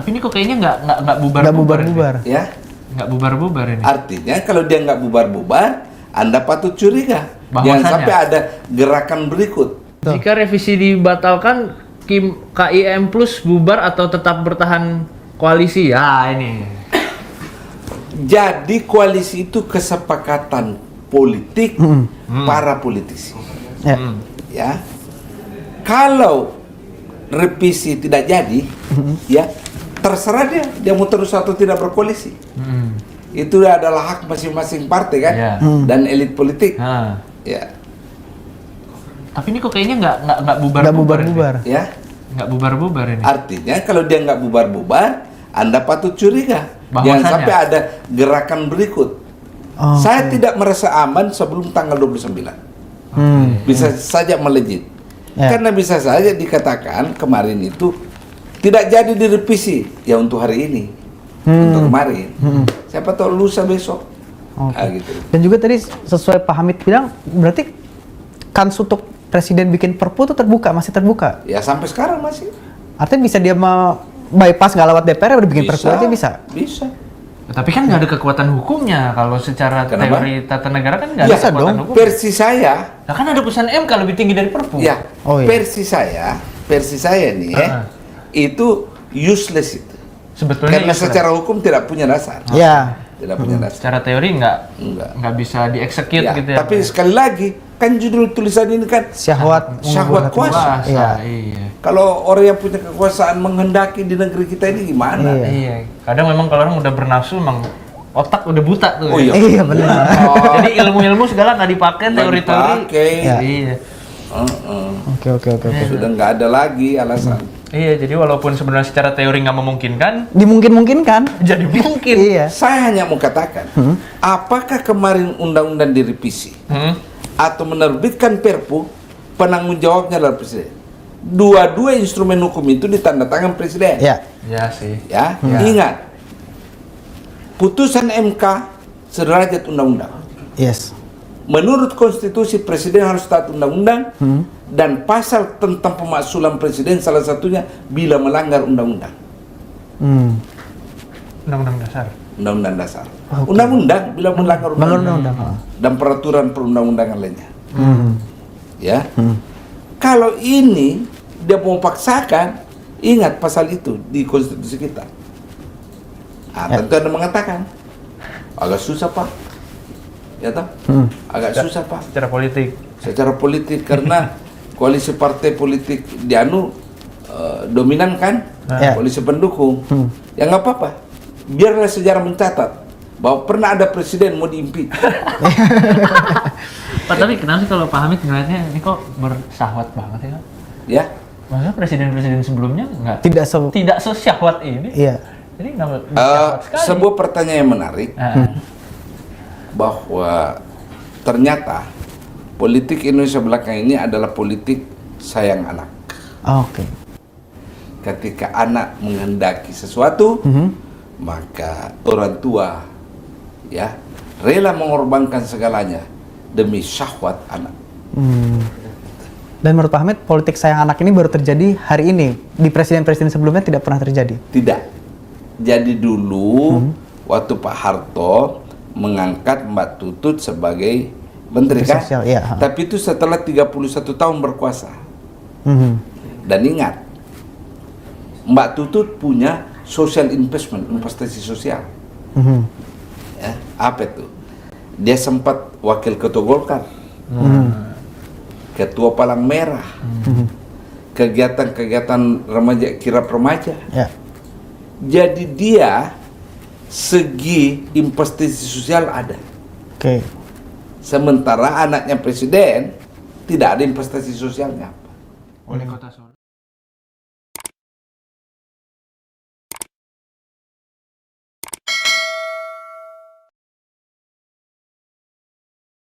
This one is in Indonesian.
Tapi ini kok kayaknya nggak Nggak bubar-bubar. Ya, Nggak bubar-bubar ini. artinya kalau dia nggak bubar-bubar, Anda patut curiga. Jangan Bahwasannya. sampai ada gerakan berikut. Betul. Jika revisi dibatalkan, KIM Plus bubar atau tetap bertahan koalisi? Ya ini. Jadi koalisi itu kesepakatan politik para politisi. Ya. Ya, kalau revisi tidak jadi, ya terserah dia mau terus atau tidak berkoalisi. Itu adalah hak masing-masing partai kan, Ya. dan elit politik. Nah. Ya, Tapi ini kok kayaknya nggak Nggak bubar-bubar. bubar-bubar. ya. Nggak bubar-bubar ini. Artinya kalau dia nggak bubar-bubar, Anda patut curiga. Jangan Bahwasannya. sampai ada gerakan berikut. Oh, Saya tidak merasa aman sebelum tanggal 29. Bisa saja melejit. Ya. Karena bisa saja dikatakan kemarin itu tidak jadi direvisi ya untuk hari ini. Untuk kemarin. Siapa tahu lusa besok. Oke. Gitu. Dan juga tadi sesuai Pak Hamid bilang, berarti kans untuk presiden bikin perpu itu terbuka, masih terbuka. Ya sampai sekarang masih. Artinya bisa dia bypass nggak lewat DPR, udah bikin perpu aja bisa. Bisa. Tapi kan nggak ada kekuatan hukumnya kalau secara Kenapa? teori tata negara kan nggak ada Ya kekuatan dong. hukum. Versi saya, Nah kan ada putusan MK lebih tinggi dari Perpu. ya, Oh, iya. versi saya nih ya, itu useless itu. Sebetulnya Karena useless. secara hukum tidak punya dasar. Ya. Tidak punya dasar. Secara teori Enggak. nggak bisa dieksekut Ya, gitu ya. tapi sekali lagi, kan judul tulisan ini kan Syahwat. Syahwat kuasa. Iya. Iya. Kalau orang yang punya kekuasaan menghendaki di negeri kita ini gimana? Iya. Iya. Kadang memang kalau orang udah bernafsu emang otak udah buta tuh. Oh ya. Iya benar. Jadi ilmu-ilmu segala nggak dipakai, Nggak teori-teori. dipakai. Ya. Iya. Oke. Sudah nggak ada lagi alasan. Iya, jadi walaupun sebenarnya secara teori nggak memungkinkan, Dimungkin-mungkinkan. jadi mungkin. Iya. Saya hanya mau katakan, apakah kemarin undang-undang direvisi atau menerbitkan Perpu, penanggung jawabnya adalah presiden. Dua-dua instrumen hukum itu ditandatangan presiden. Ya. Ya sih. Ya, ingat, putusan MK sederajat undang-undang. Yes. Menurut konstitusi presiden harus taat undang-undang dan pasal tentang pemaksulan presiden salah satunya bila melanggar undang-undang. Undang-undang dasar. Undang-undang dasar. Undang-undang bila melanggar Undang-undang. dan peraturan perundang-undangan lainnya. Ya. Kalau ini dia mau paksakan, ingat pasal itu di konstitusi kita. Tentu Anda mengatakan agak susah Pak. Ya toh? Agak susah Pak. Secara politik. Secara politik karena koalisi partai politik di dominan kan, Ya. koalisi pendukung. Ya nggak apa-apa. Biarlah sejarah mencatat bahwa pernah ada presiden mau diimpeach. Pak, tapi kenapa sih kalau Pak Hamid ngeliatnya ini kok bersyahwat banget ya? Ya. Maksudnya presiden-presiden sebelumnya Tidak tidak sesyahwat ini. Iya. Jadi kenapa bersyahwat sekali? Sebuah pertanyaan yang menarik bahwa ternyata politik Indonesia belakang ini adalah politik sayang anak. Oke. Ketika anak menghendaki sesuatu, maka orang tua ya rela mengorbankan segalanya demi syahwat anak. Dan menurut Pak Hamid, politik sayang anak ini baru terjadi hari ini. Di presiden-presiden sebelumnya tidak pernah terjadi. Tidak. Jadi dulu waktu Pak Harto mengangkat Mbak Tutut sebagai menteri kan? Sosial, iya. Tapi itu setelah 31 tahun berkuasa. Dan ingat, Mbak Tutut punya social investment, investasi sosial. Ya, apa itu? Dia sempat wakil ketua Golkar, ketua Palang Merah, kegiatan-kegiatan remaja kirap remaja. Ya. Jadi dia segi investasi sosial ada. Oke. Sementara anaknya presiden tidak ada investasi sosialnya. Wali kota Solo.